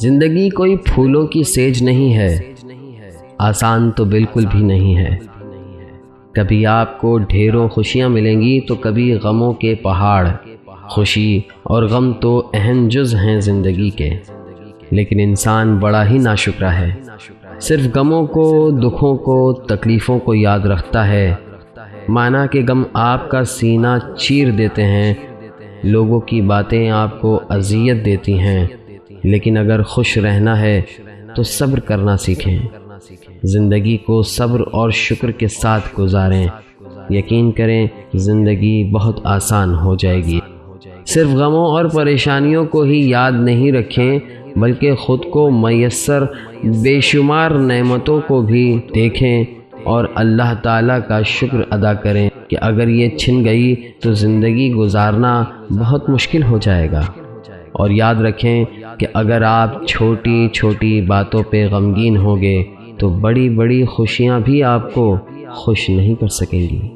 زندگی کوئی پھولوں کی سیج نہیں ہے، آسان تو بالکل بھی نہیں ہے۔ کبھی آپ کو ڈھیروں خوشیاں ملیں گی تو کبھی غموں کے پہاڑ۔ خوشی اور غم تو اہم جز ہیں زندگی کے، لیکن انسان بڑا ہی ناشکرا ہے، صرف غموں کو، دکھوں کو، تکلیفوں کو یاد رکھتا ہے۔ مانا کہ غم آپ کا سینہ چیر دیتے ہیں، لوگوں کی باتیں آپ کو اذیت دیتی ہیں، لیکن اگر خوش رہنا ہے تو صبر کرنا سیکھیں۔ زندگی کو صبر اور شکر کے ساتھ گزاریں، یقین کریں زندگی بہت آسان ہو جائے گی۔ صرف غموں اور پریشانیوں کو ہی یاد نہیں رکھیں، بلکہ خود کو میسر بے شمار نعمتوں کو بھی دیکھیں اور اللہ تعالیٰ کا شکر ادا کریں کہ اگر یہ چھن گئی تو زندگی گزارنا بہت مشکل ہو جائے گا۔ اور یاد رکھیں کہ اگر آپ چھوٹی چھوٹی باتوں پہ غمگین ہوں گے تو بڑی بڑی خوشیاں بھی آپ کو خوش نہیں کر سکیں گی۔